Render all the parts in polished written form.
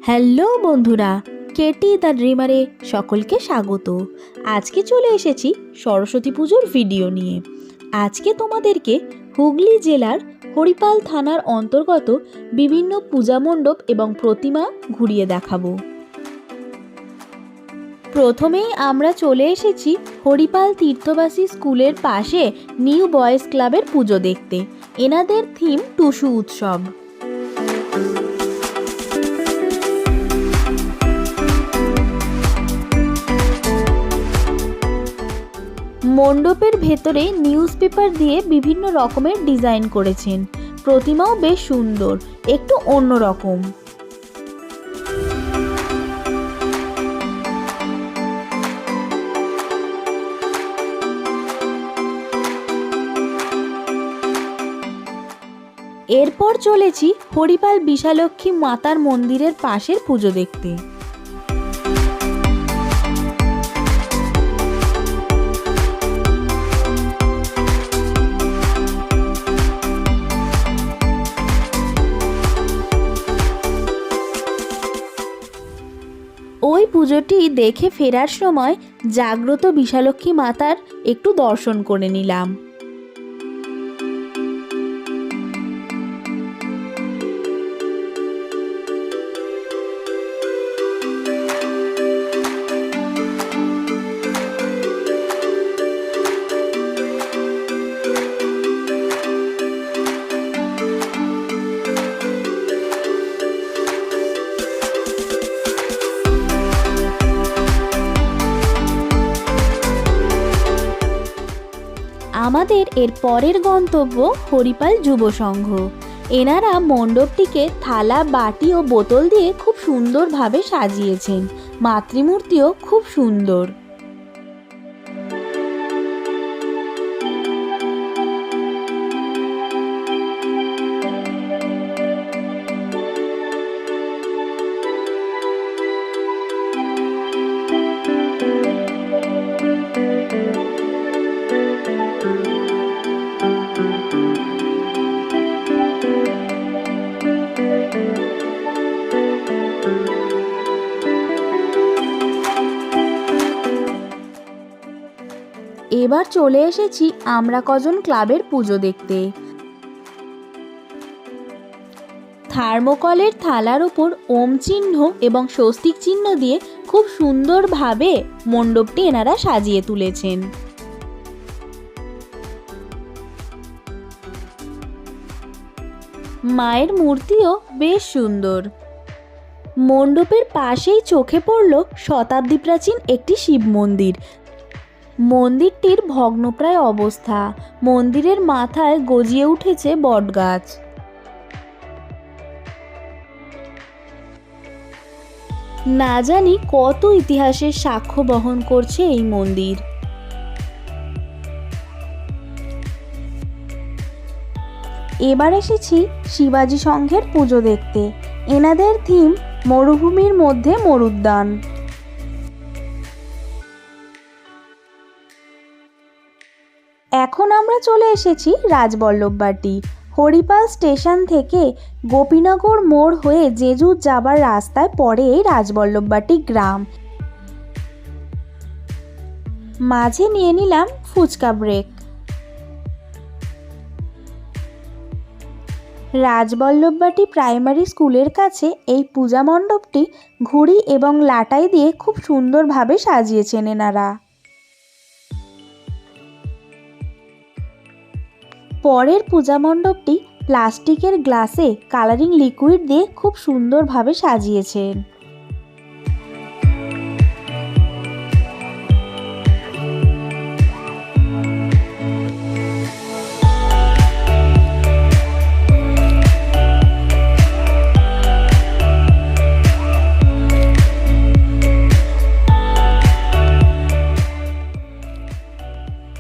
Hello বন্ধুরা, Katie the ড্রিমারে সকলকে স্বাগত। আজকে চলে এসেছি সরস্বতী পুজোর ভিডিও নিয়ে। আজকে তোমাদেরকে হুগলি জেলার হরিপাল থানার অন্তর্গত বিভিন্ন পূজা মণ্ডপ এবং প্রতিমা ঘুরিয়ে দেখাবো। প্রথমেই আমরা চলে এসেছি হরিপাল তীর্থবাসী স্কুলের পাশে নিউ বয়েজ ক্লাবের পুজো দেখতে। এনাদের থিম টুসু উৎসব। মণ্ডপের ভেতরে নিউজ পেপার দিয়ে বিভিন্ন রকমের ডিজাইন করেছেন। প্রতিমাও বেশ সুন্দর, একটু অন্যরকম। এরপর চলেছি হরিপাল বিশালক্ষী মাতার মন্দিরের পাশের পুজো দেখতে। ওই পুজোটি দেখে ফেরার সময় জাগ্রত বিশালক্ষী মাতার একটু দর্শন করে নিলাম। আমাদের এর পরের গন্তব্য হরিপাল যুব সংঘ। এনারা মণ্ডপটিকে থালা, বাটি ও বোতল দিয়ে খুব সুন্দরভাবে সাজিয়েছেন। মাতৃমূর্তিও খুব সুন্দর। এবার চলে এসেছি আমরা কজন ক্লাবের পুজো দেখতে। থার্মোকলের থালার উপর ওম চিহ্ন এবং স্বস্তিক চিহ্ন দিয়ে খুব সুন্দরভাবে মণ্ডপটি এনারা সাজিয়ে তুলেছেন। মায়ের মূর্তিও বেশ সুন্দর। মণ্ডপের পাশেই চোখে পড়ল শতাব্দী প্রাচীন একটি শিব মন্দির। মন্দিরটির ভগ্নপ্রায় অবস্থা। মন্দিরের মাথায় গজিয়ে উঠেছে বটগাছ। না জানি কত ইতিহাসের সাক্ষ্য বহন করছে এই মন্দির। এবার এসেছি শিবাজি সংঘের পুজো দেখতে। এনাদের থিম মরুভূমির মধ্যে মরুদ্যান। এখন আমরা চলে এসেছি রাজবল্লভবাটি। হরিপাল স্টেশন থেকে গোপীনগর মোড় হয়ে জেজুর যাবার রাস্তায় পড়ে এই রাজবল্লভবাটি গ্রাম। মাঝে নিয়ে নিলাম ফুচকা ব্রেক। রাজবল্লভবাটি প্রাইমারি স্কুলের কাছে এই পূজা মণ্ডপটি ঘুড়ি এবং লাটাই দিয়ে খুব সুন্দরভাবে সাজিয়েছেন এনারা। পরের পূজা মণ্ডপটি প্লাস্টিকের গ্লাসে কালারিং লিকুইড দিয়ে খুব সুন্দরভাবে সাজিয়েছেন।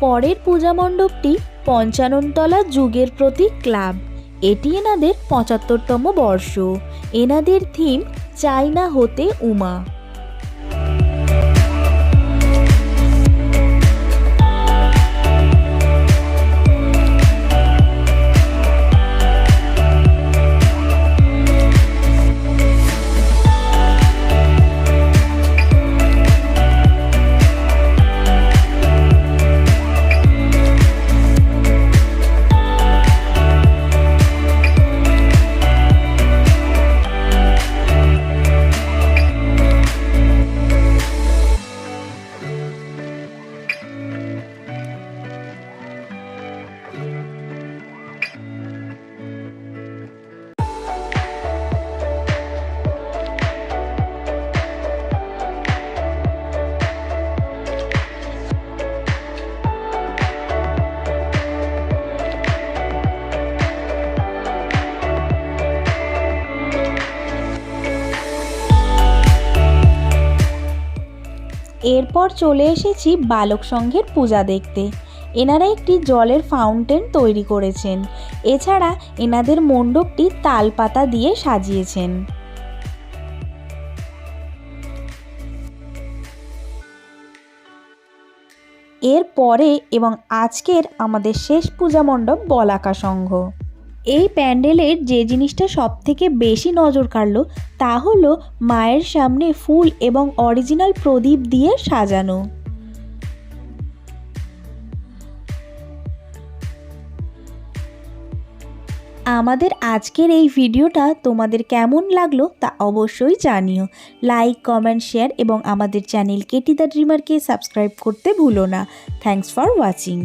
পরের পূজা মণ্ডপটি পঞ্চাননতলা যুগের প্রতীক ক্লাব। এটি এনাদের ৭৫তম বর্ষ। এনাদের থিম চায়না হতে উমা। এরপর চলে এসেছি বালক সংঘের পূজা দেখতে। এনারা একটি জলের ফাউন্টেন তৈরি করেছেন। এছাড়া এনাদের মণ্ডপটি তালপাতা দিয়ে সাজিয়েছেন। এরপরে এবং আজকের আমাদের শেষ পূজা মণ্ডপ বলাকা সংঘ। এই প্যান্ডেলের যে জিনিসটা সবথেকে বেশি নজর কাড়লো তা হলো মায়ের সামনে ফুল এবং অরিজিনাল প্রদীপ দিয়ে সাজানো। আমাদের আজকের এই ভিডিওটা তোমাদের কেমন লাগলো তা অবশ্যই জানিও। লাইক, কমেন্ট, শেয়ার এবং আমাদের চ্যানেল কেটি দ্য ড্রিমারকে সাবস্ক্রাইব করতে ভুলো না। Thanks for watching.